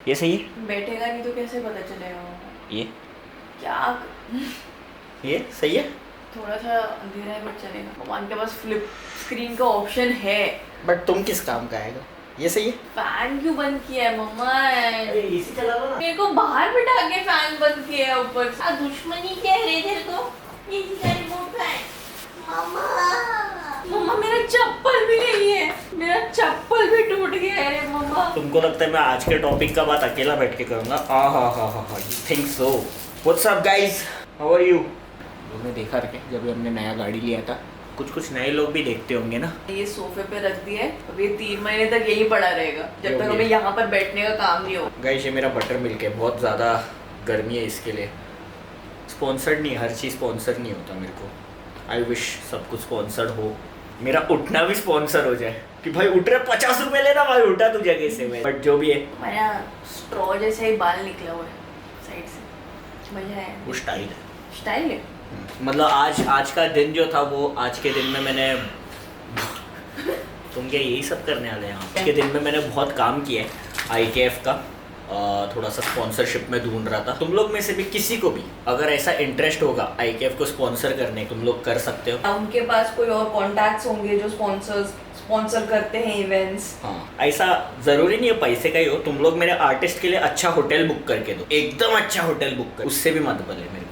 ये सही है? बैठेगा नहीं तो कैसे पता चलेगा? ये क्या? ये सही है? थोड़ा सा अंधेरा है बट चलेगा। भगवान के पास फ्लिप स्क्रीन का ऑप्शन है। बट तुम किस काम का आएगा? ये सही है? फैन क्यों बंद किया है मम्मा? एसी चला लो ना। मेरे को बाहर बिठा के फैन बंद किया है ऊपर से। दुश्मनी कह रहे थे तो ये रिमोट फैन। मम्मा मेरा चप्पल भी नहीं है, मेरा चप्पल भी टूट गया है रे मम्मा। तुमको लगता है मैं आज के टॉपिक का बात अकेला बैठ के करूंगा? हा think so. What's up guys, how are you? तुमने देखा रखे जब हमने नया गाड़ी लिया था, कुछ नए लोग भी देखते होंगे ना। ये सोफे पे रख दिया है, अब ये 3 महीने तक यही पड़ा रहेगा जब तक हमें यहाँ पर बैठने का काम नहीं हो। गाइस ये मेरा बटर मिल्क है, बहुत ज़्यादा गर्मी है इसके लिए। स्पॉन्सर्ड नहीं, हर चीज़ स्पॉन्सर नहीं होता मेरे को। आई विश सब कुछ स्पॉन्सर्ड हो, मेरा उठना भी स्पॉन्सर हो जाए कि भाई उठ रहे 50 रुपए लेना भाई, उठा तू जगह से। मैं बट जो भी है, मेरा स्ट्रॉ जैसा ही बाल निकला हुआ है साइड से, मजा है। वो स्टाइल है। मतलब आज का दिन जो था वो, आज के दिन में मैंने तुम क्या यही सब करने वाले हैं? आज के दिन में मैंने बहुत काम किया है IKF का। थोड़ा सा स्पॉन्सरशिप में ढूंढ रहा था। तुम लोग में से भी किसी को भी अगर ऐसा इंटरेस्ट होगा IKF को स्पॉन्सर करने, तुम लोग कर सकते हो। उनके पास कोई और कॉन्टैक्ट्स होंगे जो स्पॉन्सर करते हैं इवेंट्स। हाँ, ऐसा जरूरी नहीं है पैसे का ही हो। तुम लोग मेरे आर्टिस्ट के लिए अच्छा होटल बुक करके दो, एकदम अच्छा होटल बुक कर, उससे भी मत बोले मेरे को,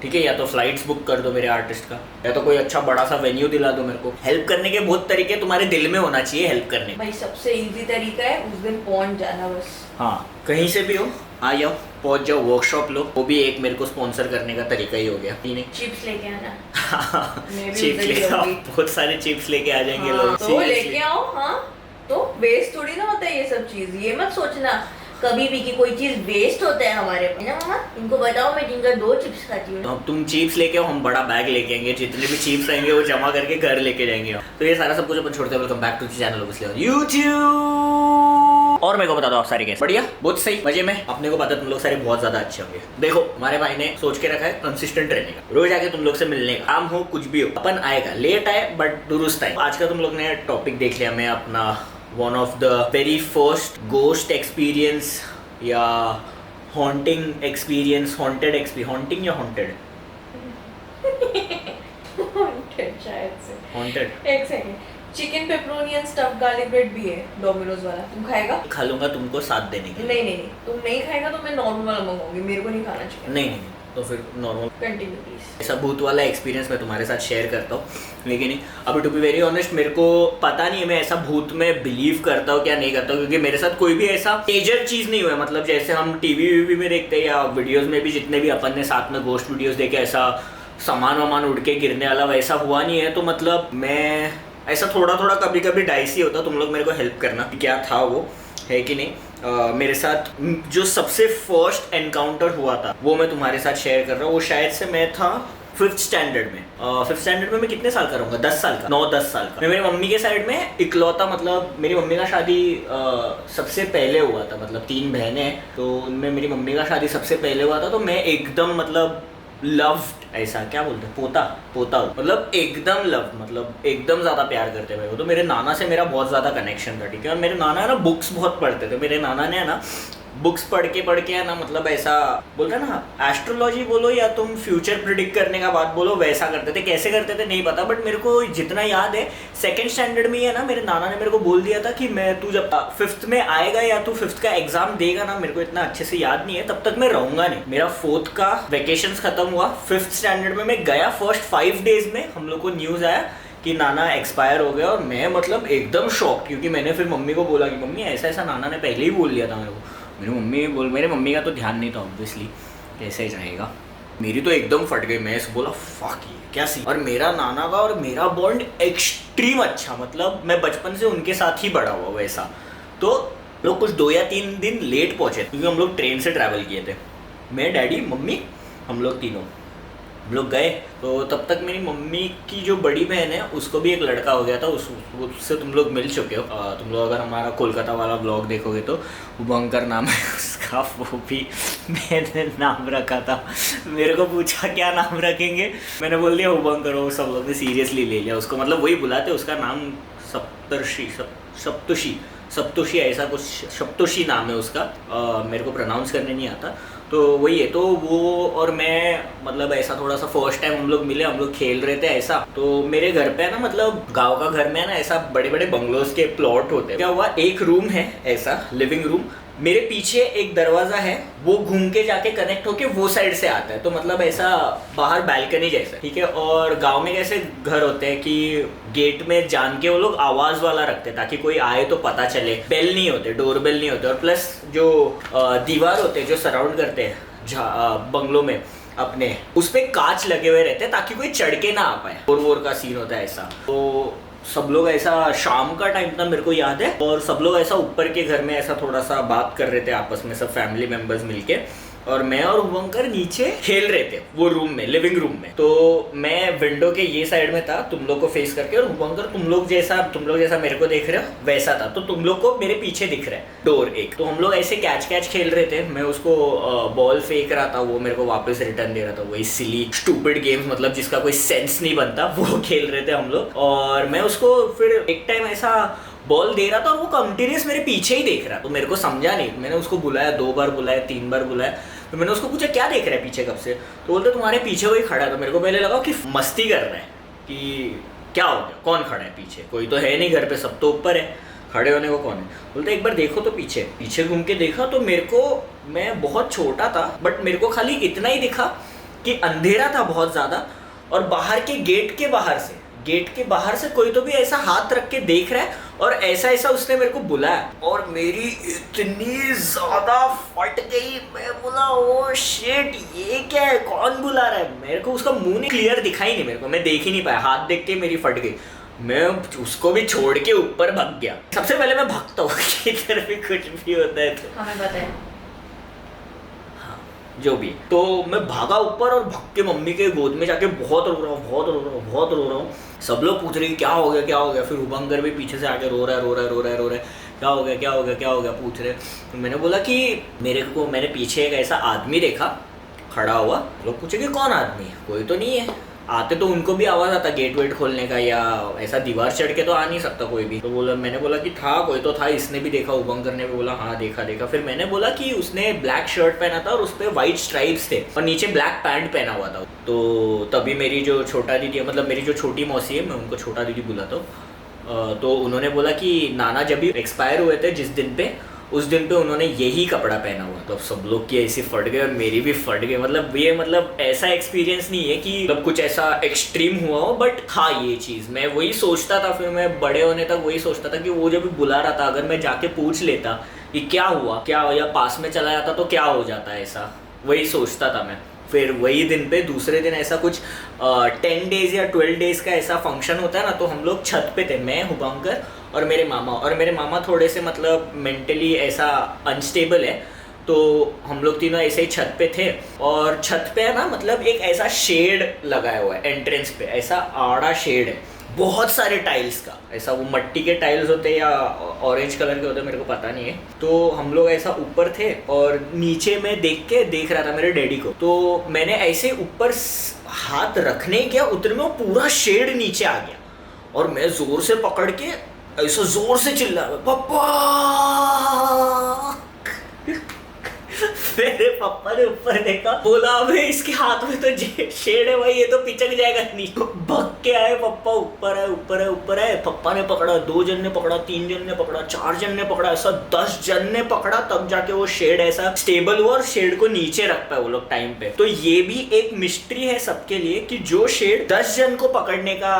ठीक है? या तो फ्लाइट्स बुक कर दो मेरे आर्टिस्ट का, या तो कोई अच्छा बड़ा सा वेन्यू दिला दो मेरे को। हेल्प करने के बहुत तरीके तुम्हारे दिल में होना चाहिए हेल्प करने। भाई सबसे इजी तरीका है उस दिन पहुंच जाना बस। हाँ, कहीं से भी हो आ जाओ, पहुंच जाओ, वर्कशॉप लो, वो भी एक मेरे को स्पॉन्सर करने का तरीका ही हो गया। चिप्स लेके आना। चिप्स लेके आओ, बहुत सारे चिप्स लेके आ जाएंगे लोग। तो लेके आओ। हाँ तो वेस्ट थोड़ी ना होता है ये सब चीज, ये मत सोचना कभी भी कि कोई चीज वेस्ट होता है हमारे पास ना। मामा इनको बताओ मैं दिन का 2 चिप्स खाती हूँ। तो अब तुम चिप्स लेके आओ, हम बड़ा बैग लेके आएंगे, जितने भी चिप्स रहेंगे वो जमा करके घर लेके जाएंगे। तो ये सारा सब कुछ अपन छोड़ते हैं। Welcome back to channel YouTube. और मेरे को बता दो आप सारे कैसे? बढ़िया, बहुत सही, मजे में। अपने को पता है तुम लोग सारे बहुत ज्यादा अच्छे होंगे। देखो हमारे भाई ने सोच के रखा है कंसिस्टेंट रहने का, रोज आके तुम लोग से मिलने का। काम हो कुछ भी हो, अपन आएगा, लेट आए बट दुरुस्त आए। आज का तुम लोग ने टॉपिक देख लिया, मैं अपना one of the very first ghost experience या हॉन्टिंग एक्सपीरियंस, हॉन्टेड या हॉन्टेड शायद से हॉन्टेड। एक second, chicken pepperoni and stuff garlic bread भी है डोमिनोज वाला, तुम खाएगा? खा लूंगा तुमको साथ देने के लिए। नहीं, तुम नहीं खाएगा तो मैं नॉर्मल वाला मंगाऊंगी, मेरे को नहीं खाना चिकन। नहीं, तो फिर नॉर्मल। Continue please. ऐसा भूत वाला एक्सपीरियंस मैं तुम्हारे साथ शेयर करता हूँ, लेकिन अभी टू बी वेरी ऑनेस्ट मेरे को पता नहीं है मैं ऐसा भूत में बिलीव करता हूँ क्या नहीं करता हूँ, क्योंकि मेरे साथ कोई भी ऐसा मेजर चीज़ नहीं हुआ है। मतलब जैसे हम टीवी में देखते हैं या वीडियोज़ में भी जितने भी अपन ने साथ में गोस्ट वीडियोज़ देखे, ऐसा सामान उड़ के गिरने वाला वैसा हुआ नहीं है। तो मतलब मैं ऐसा थोड़ा कभी कभी डाइसी होता। तुम लोग मेरे को हेल्प करना क्या था वो, है कि नहीं। मेरे साथ जो सबसे फर्स्ट एनकाउंटर हुआ था वो मैं तुम्हारे साथ शेयर कर रहा हूँ। वो शायद से मैं था 5th स्टैंडर्ड में। 5th स्टैंडर्ड में मैं कितने साल का रहूँगा? 10 साल का, 9-10 साल का। मैं मेरी मम्मी के साइड में इकलौता, मतलब मेरी मम्मी का शादी सबसे पहले हुआ था। मतलब 3 बहनें हैं तो उनमें मेरी मम्मी का शादी सबसे पहले हुआ था। तो मैं एकदम मतलब लव्ड, ऐसा क्या बोलते हैं, पोता मतलब एकदम लव, मतलब एकदम ज़्यादा प्यार करते मेरे को। तो मेरे नाना से मेरा बहुत ज़्यादा कनेक्शन था, ठीक है। और मेरे नाना है ना बुक्स बहुत पढ़ते थे। मेरे नाना ने है ना बुक्स पढ़ के है ना, मतलब ऐसा बोलते हैं ना, एस्ट्रोलॉजी बोलो या तुम फ्यूचर प्रिडिक्ट करने का बात बोलो, वैसा करते थे। कैसे करते थे नहीं पता, बट मेरे को जितना याद है 2nd स्टैंडर्ड में ही है ना, मेरे नाना ने मेरे को बोल दिया था कि मैं तू जब 5th में आएगा या तू 5th का एग्जाम देगा ना, मेरे को इतना अच्छे से याद नहीं है, तब तक मैं रहूंगा नहीं। मेरा 4th का वेकेशन खत्म हुआ, 5th स्टैंडर्ड में मैं गया। फर्स्ट 5 डेज में हम लोग को न्यूज़ आया कि नाना एक्सपायर हो गया। और मैं मतलब एकदम शॉक, क्योंकि मैंने फिर मम्मी को बोला कि मम्मी ऐसा नाना ने पहले ही बोल दिया था मेरे को। मेरे मम्मी का तो ध्यान नहीं था ऑब्वियसली, कैसे जाएगा। मेरी तो एकदम फट गई। मैं बोला फक ये क्या सी। और मेरा नाना का और मेरा बॉन्ड एक्सट्रीम अच्छा, मतलब मैं बचपन से उनके साथ ही बड़ा हुआ वैसा। तो लोग कुछ 2 या 3 दिन लेट पहुँचे क्योंकि हम लोग ट्रेन से ट्रैवल किए थे, मैं, डैडी, मम्मी, हम लोग तीनों। हम लोग गए तो तब तक मेरी मम्मी की जो बड़ी बहन है उसको भी एक लड़का हो गया था। उससे तुम लोग मिल चुके हो। तुम लोग अगर हमारा कोलकाता वाला ब्लॉग देखोगे तो उबंकर नाम है उसका, वो भी मैंने नाम रखा था। मेरे को पूछा क्या नाम रखेंगे, मैंने बोल दिया उबंकर। वो सब लोग ने सीरियसली ले लिया उसको, मतलब वही बुलाते, उसका नाम सप्तोशी ऐसा कुछ, सप्तोशी नाम है उसका, मेरे को प्रोनाउंस करने नहीं आता। तो वही है, तो वो और मैं मतलब ऐसा थोड़ा सा फर्स्ट टाइम हम लोग मिले, हम लोग खेल रहे थे ऐसा। तो मेरे घर पे है ना, मतलब गांव का घर में है ना, ऐसा बड़े बड़े बंगलोज के प्लॉट होते हैं। क्या हुआ, एक रूम है ऐसा लिविंग रूम, मेरे पीछे एक दरवाजा है, वो घूम के जाके कनेक्ट होके वो साइड से आता है। तो मतलब ऐसा बाहर बैल्कनी जैसा, ठीक है। और गांव में कैसे घर होते हैं कि गेट में जान के वो लोग आवाज वाला रखते हैं ताकि कोई आए तो पता चले। बेल नहीं होते, डोर बेल नहीं होते। और प्लस जो दीवार होते हैं जो सराउंड करते हैं बंगलों में अपने, उस पे कांच लगे हुए रहते हैं ताकि कोई चढ़ के ना आ पाए। वोर का सीन होता है ऐसा। तो सब लोग ऐसा, शाम का टाइम था मेरे को याद है, और सब लोग ऐसा ऊपर के घर में ऐसा थोड़ा सा बात कर रहे थे आपस में, सब फैमिली मेंबर्स मिलके। और मैं और शुभंकर नीचे खेल रहे थे वो रूम में, लिविंग रूम में। तो मैं विंडो के ये साइड में था तुम लोग को फेस करके, और शुभंकर तुम लोग जैसा मेरे को देख रहे हो वैसा था। तो तुम लोग को मेरे पीछे दिख रहा है डोर एक। तो हम लोग ऐसे कैच खेल रहे थे, मैं उसको बॉल फेंक रहा था, वो मेरे को वापस रिटर्न दे रहा था। वही सिली स्टूपिड गेम्स, मतलब जिसका कोई सेंस नहीं बनता, वो खेल रहे थे हम लोग। और मैं उसको फिर एक टाइम ऐसा बॉल दे रहा था और वो कंटिन्यूस मेरे पीछे ही देख रहा। तो मेरे को समझा नहीं, मैंने उसको बुलाया, 2 बार बुलाया, 3 बार बुलाया। तो मैंने उसको पूछा क्या देख रहा है पीछे कब से। तो बोलते तुम्हारे पीछे वही खड़ा है। तो मेरे को पहले लगा कि मस्ती कर रहा है, कि क्या हो गया, कौन खड़ा है पीछे, कोई तो है नहीं घर पे, सब तो ऊपर है, खड़े होने को कौन है। बोलते एक बार देखो तो पीछे घूम के देखा। तो मेरे को, मैं बहुत छोटा था बट मेरे को खाली इतना ही दिखा कि अंधेरा था बहुत ज़्यादा, और बाहर के गेट के बाहर से कोई तो भी ऐसा हाथ रख के देख रहा है, और ऐसा उसने मेरे को बुलाया। और मेरी इतनी ज़्यादा फट गई, मैं बोला ओ शिट, ये क्या है, कौन बुला रहा है। मेरे को उसका मुंह नहीं क्लियर दिखाई नहीं, मेरे को, मैं देख ही नहीं पाया, हाथ देख के मेरी फट गई। मैं उसको भी छोड़ के ऊपर भाग गया। सबसे पहले मैं भागता हूँ इधर भी कुछ भी होता है तो हमें पता है, जो भी। तो मैं भागा ऊपर और भाग के मम्मी के गोद में जाके बहुत रो रहा हूँ। सब लोग पूछ रहे क्या हो गया। फिर शुभंकर भी पीछे से आके रो रहा है, क्या हो गया पूछ रहे। तो मैंने बोला कि मैंने पीछे एक ऐसा आदमी देखा खड़ा हुआ। लोग पूछे कि कौन आदमी है, कोई तो नहीं है। आते तो उनको भी आवाज़ आता गेट वेट खोलने का, या ऐसा दीवार चढ़ के तो आ नहीं सकता कोई भी। तो मैंने बोला कि था, कोई तो था, इसने भी देखा, शुभंकर ने भी बोला हाँ देखा। फिर मैंने बोला कि उसने ब्लैक शर्ट पहना था और उस पर वाइट स्ट्राइप्स थे और नीचे ब्लैक पैंट पहना हुआ था। तो तभी मेरी जो छोटा दीदी है, मतलब मेरी जो छोटी मौसी है, मैं उनको छोटा दीदी बुलाता हूँ, तो उन्होंने बोला कि नाना जब भी एक्सपायर हुए थे जिस दिन पे, उस दिन पे उन्होंने यही कपड़ा पहना हुआ। तो सब लोग की ऐसी फट गए और मेरी भी फट गई। मतलब ऐसा एक्सपीरियंस नहीं है कि मतलब कुछ ऐसा एक्सट्रीम हुआ हो, बट हाँ ये चीज़ मैं वही सोचता था। फिर मैं बड़े होने तक वही सोचता था कि वो जब बुला रहा था, अगर मैं जाके पूछ लेता कि क्या हुआ, या पास में चला जाता तो क्या हो जाता, ऐसा वही सोचता था मैं। फिर वही दिन पे दूसरे दिन ऐसा कुछ 10 डेज या 12 डेज का ऐसा फंक्शन होता है ना, तो हम लोग छत पे थे, मैं, शुभंकर और मेरे मामा थोड़े से मतलब मेंटली ऐसा अनस्टेबल है। तो हम लोग तीनों ऐसे ही छत पे थे, और छत पे है ना, मतलब एक ऐसा शेड लगाया हुआ है एंट्रेंस पे, ऐसा आड़ा शेड है, बहुत सारे टाइल्स का, ऐसा वो मट्टी के टाइल्स होते हैं या ऑरेंज कलर के होते हैं, मेरे को पता नहीं है। तो हम लोग ऐसा ऊपर थे और नीचे में देख रहा था मेरे डैडी को। तो मैंने ऐसे ऊपर हाथ रखने गया, उतने में वो पूरा शेड नीचे आ गया, और मैं जोर से पकड़ के ऐसा जोर से चिल्लाया पापा। मेरे पापा ने ऊपर देखा, बोला अबे इसके हाथ में तो शेड है भाई, ये तो पिचक जाएगा नहीं। भग के आए पापा, ऊपर है। पापा ने पकड़ा, 2 जन ने पकड़ा, 3 जन ने पकड़ा, 4 जन ने पकड़ा, ऐसा 10 जन ने पकड़ा, तब जाके वो शेड ऐसा स्टेबल हुआ और शेड को नीचे रख पाए वो लोग टाइम पे। तो ये भी एक मिस्ट्री है सबके लिए कि जो शेड 10 जन को पकड़ने का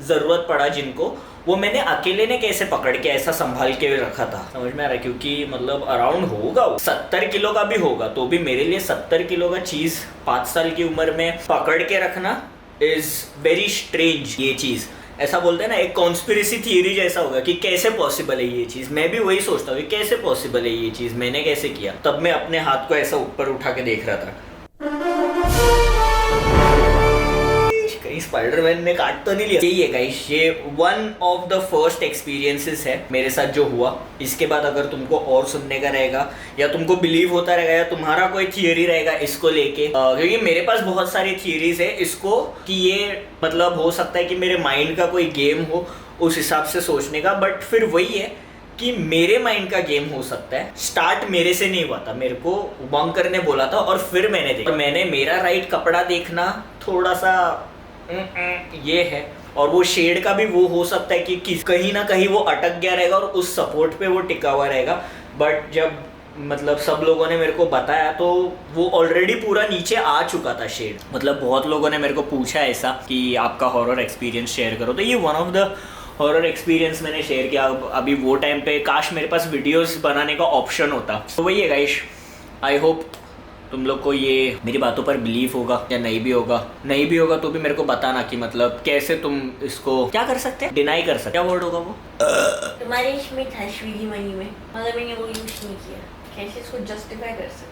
जरूरत पड़ा जिनको, वो मैंने अकेले ने कैसे पकड़ के ऐसा संभाल के रखा था, समझ में आ रहा है। क्योंकि मतलब अराउंड होगा 70 किलो का भी होगा, तो भी मेरे लिए 70 किलो का चीज़ 5 साल की उम्र में पकड़ के रखना इज़ वेरी स्ट्रेंज। ये चीज़ ऐसा बोलते हैं ना, एक कॉन्स्पिरेसी थियरी जैसा होगा कि कैसे पॉसिबल है ये चीज़। मैं भी वही सोचता हूँ कि कैसे पॉसिबल है ये चीज़, मैंने कैसे किया। तब मैं अपने हाथ को ऐसा ऊपर उठा के देख रहा था, स्पाइडरमैन ने काट तो नहीं लिया। यही है गाइस, ये one of the first experiences है मेरे साथ जो हुआ। इसके बाद अगर तुमको और सुनने का रहेगा, या तुमको बिलीव होता रहेगा, या तुम्हारा कोई थियरी रहेगा इसको लेके, क्योंकि मेरे पास बहुत सारी थियरीज है इसको, कि ये मतलब हो सकता है कि मेरे माइंड का कोई गेम हो उस हिसाब से सोचने का। बट फिर वही है कि मेरे माइंड का गेम हो सकता है। स्टार्ट मेरे से नहीं हुआ था, मेरे को बंकर ने बोला था और फिर मैंने देखा। मैंने मेरा राइट कपड़ा देखना थोड़ा सा ये है, और वो शेड का भी वो हो सकता है कि कहीं ना कहीं वो अटक गया रहेगा और उस सपोर्ट पे वो टिका हुआ रहेगा। बट जब मतलब सब लोगों ने मेरे को बताया तो वो ऑलरेडी पूरा नीचे आ चुका था शेड। मतलब बहुत लोगों ने मेरे को पूछा ऐसा कि आपका हॉरर एक्सपीरियंस शेयर करो, तो ये one of the horror experience मैंने शेयर किया। अभी वो टाइम पे काश मेरे पास वीडियोस बनाने का ऑप्शन होता। तो वही है गाइस, आई होप तुम लोग को ये मेरी बातों पर बिलीव होगा या नहीं भी होगा। नहीं भी होगा तो भी मेरे को बताना कि मतलब कैसे तुम इसको क्या कर सकते हैं, डिनाई कर सकते। क्या वर्ड होगा वो? तुम्हारे इसमें था स्वीगी मनी में, मगर मैंने वो यूज नहीं किया, कैसे इसको जस्टिफाई कर सकते?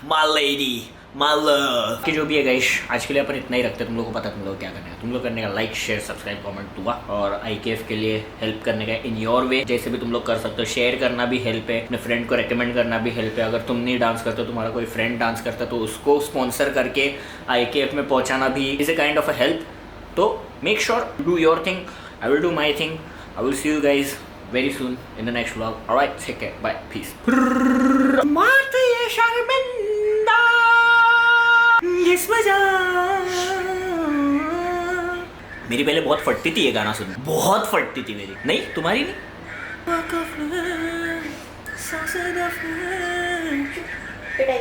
My lady, my love. कि जो भी है गाइस, आज के लिए अपन इतना ही रखते हैं। तुम लोग को पता है तुम लोग क्या करने का। तुम लोग करने का लाइक शेयर सब्सक्राइब कमेंट दुआ, और IKF के लिए हेल्प करने का इन योर वे जैसे भी तुम लोग कर सकते हो। शेयर करना भी हेल्प है, अपने फ्रेंड को रेकमेंड करना भी हेल्प है। अगर तुम नहीं डांस करते हो, तुम्हारा कोई फ्रेंड डांस करता है, तो उसको स्पॉन्सर करके IKF में पहुंचाना भी is a kind of a help. तो make sure do your thing, I will do my thing. I will see you guys very soon in the next vlog. Alright, take care, bye, peace. मेरी पहले बहुत फटती थी ये गाना सुन, बहुत फटती थी मेरी। नहीं तुम्हारी नहीं? पिटाई